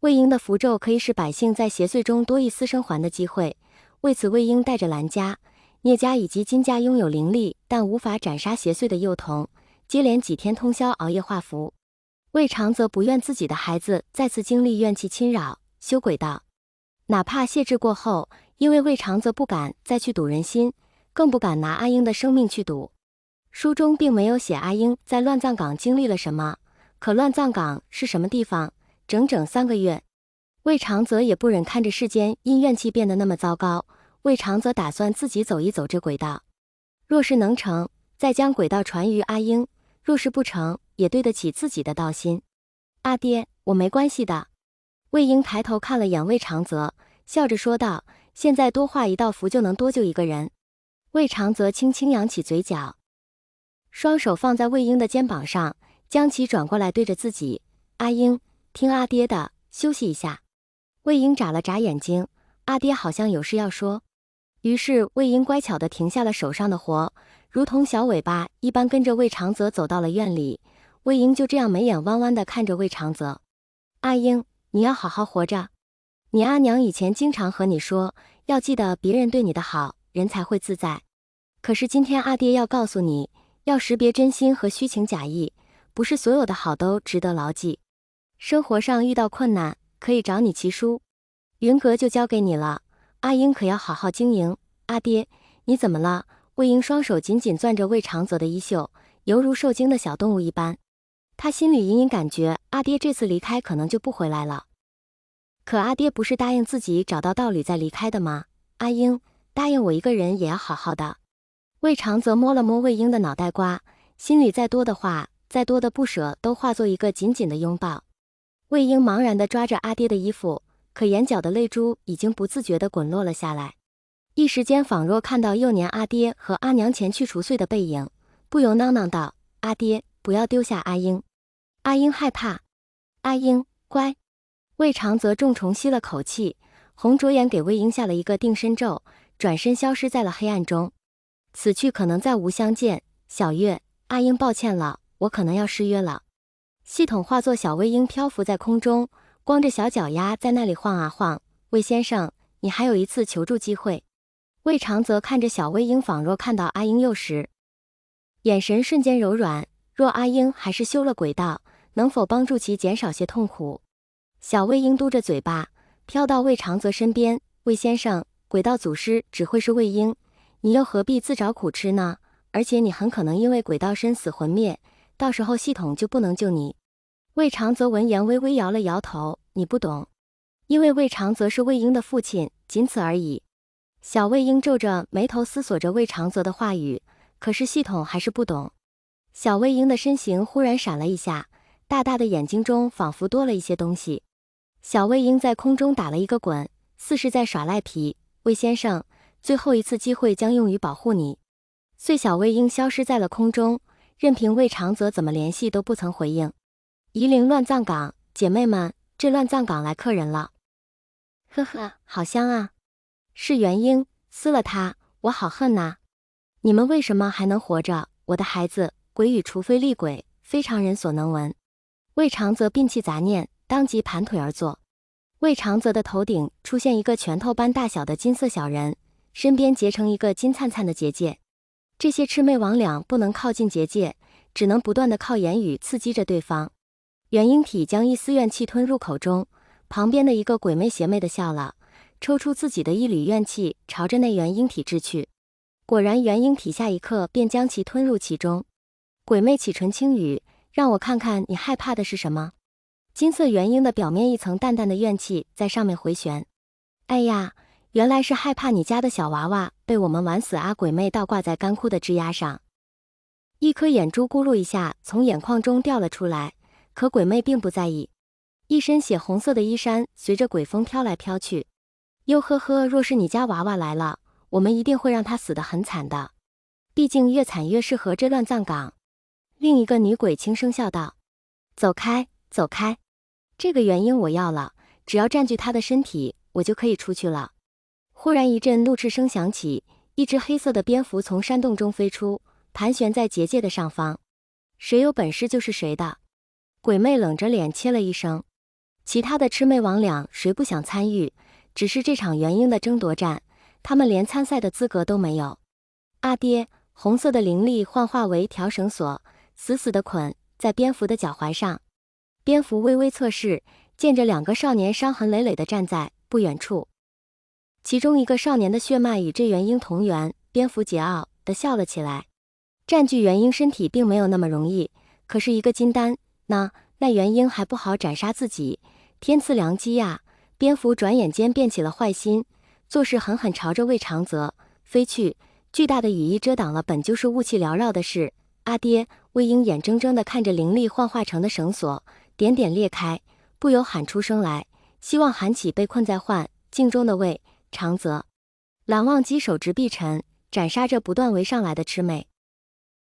魏婴的符咒可以使百姓在邪祟中多一丝生还的机会，为此魏婴带着兰家、聂家以及金家拥有灵力但无法斩杀邪祟的幼童，接连几天通宵熬夜画符。魏长则不愿自己的孩子再次经历怨气侵扰，修鬼道。哪怕谢制过后，因为魏长则不敢再去赌人心，更不敢拿阿英的生命去赌。书中并没有写阿英在乱葬岗经历了什么，可乱葬岗是什么地方？整整3个月。魏长则也不忍看着世间因怨气变得那么糟糕，魏长则打算自己走一走这轨道。若是能成，再将轨道传于阿英；若是不成，也对得起自己的道心。阿爹，我没关系的。魏婴抬头看了眼魏长则，笑着说道：“现在多画一道符就能多救一个人。”魏长则轻轻扬起嘴角，双手放在魏婴的肩膀上，将其转过来对着自己：“阿英，听阿爹的，休息一下。”魏婴眨了眨眼睛，阿爹好像有事要说。于是魏婴乖巧地停下了手上的活，如同小尾巴一般跟着魏长则走到了院里。魏婴就这样眉眼弯弯地看着魏长则：“阿英，你要好好活着。你阿娘以前经常和你说，要记得别人对你的好，人才会自在。可是今天阿爹要告诉你，要识别真心和虚情假意，不是所有的好都值得牢记。生活上遇到困难，可以找你齐叔，云阁就交给你了。阿英可要好好经营。阿爹，你怎么了？”魏婴双手紧紧攥着魏长则的衣袖，犹如受惊的小动物一般。他心里隐隐感觉，阿爹这次离开可能就不回来了。可阿爹不是答应自己找到道理再离开的吗？阿英，答应我一个人也要好好的。魏长则摸了摸魏婴的脑袋瓜，心里再多的话，再多的不舍，都化作一个紧紧的拥抱。魏婴茫然地抓着阿爹的衣服，可眼角的泪珠已经不自觉地滚落了下来，一时间仿若看到幼年阿爹和阿娘前去除岁的背影，不由囔囔道：“阿爹，不要丢下阿英。”阿英害怕。阿英，乖。魏长则重重吸了口气，红着眼给魏婴下了一个定身咒，转身消失在了黑暗中。此去可能再无相见，小月，阿英抱歉了，我可能要失约了。系统化作小魏婴漂浮在空中，光着小脚丫在那里晃啊晃。魏先生，你还有一次求助机会。魏长则看着小魏婴，仿若看到阿英幼时，眼神瞬间柔软。若阿英还是修了鬼道，能否帮助其减少些痛苦？小魏婴嘟着嘴巴，飘到魏长则身边：“魏先生，鬼道祖师只会是魏婴，你又何必自找苦吃呢？而且你很可能因为鬼道身死魂灭，到时候系统就不能救你。”魏长则闻言微微摇了摇头：“你不懂。”因为魏长则是魏婴的父亲，仅此而已。小魏婴皱着眉头思索着魏长则的话语，可是系统还是不懂。小魏婴的身形忽然闪了一下，大大的眼睛中仿佛多了一些东西。小魏婴在空中打了一个滚，似是在耍赖皮。魏先生，最后一次机会将用于保护你。遂小魏婴消失在了空中，任凭魏长则怎么联系都不曾回应。夷陵乱葬岗，姐妹们，这乱葬岗来客人了。呵呵，好香啊！是元婴，撕了他，我好恨呐！你们为什么还能活着？我的孩子，鬼语除非厉鬼，非常人所能闻。魏长则摒弃杂念，当即盘腿而坐。魏长则的头顶出现一个拳头般大小的金色小人，身边结成一个金灿灿的结界。这些魑魅魍魉不能靠近结界，只能不断地靠言语刺激着对方。元婴体将一丝怨气吞入口中，旁边的一个鬼魅邪魅地笑了，抽出自己的一缕怨气，朝着那元婴体掷去。果然元婴体下一刻便将其吞入其中。鬼魅启唇轻语：“让我看看你害怕的是什么。”金色元婴的表面一层淡淡的怨气在上面回旋。哎呀，原来是害怕你家的小娃娃被我们玩死啊！鬼魅倒挂在干枯的枝桠上，一颗眼珠咕噜一下从眼眶中掉了出来，可鬼魅并不在意。一身血红色的衣衫随着鬼风飘来飘去。哟呵呵，若是你家娃娃来了，我们一定会让他死得很惨的，毕竟越惨越适合这乱葬岗。另一个女鬼轻声笑道：“走开，走开，这个元婴我要了，只要占据他的身体，我就可以出去了。”忽然一阵怒斥声响起，一只黑色的蝙蝠从山洞中飞出，盘旋在结界的上方。谁有本事就是谁的。鬼魅冷着脸切了一声。其他的魑魅魍魉谁不想参与？只是这场元婴的争夺战，他们连参赛的资格都没有。阿爹，红色的灵力幻化为条绳索，死死地捆在蝙蝠的脚踝上。蝙蝠微微侧视，见着2个少年伤痕累累地站在不远处。其中一个少年的血脉与这元婴同源，蝙蝠桀骜地笑了起来。占据元婴身体并没有那么容易，可是一个金丹，那元婴还不好斩杀自己，天赐良机呀！蝙蝠转眼间变起了坏心，做事狠狠朝着魏长泽飞去。巨大的羽翼遮挡了本就是雾气缭绕的事。阿爹，魏婴眼睁睁地看着灵力幻化成的绳索点点裂开，不由喊出声来，希望喊起被困在幻境中的魏长泽。蓝忘机手执碧尘，斩杀着不断围上来的魑魅。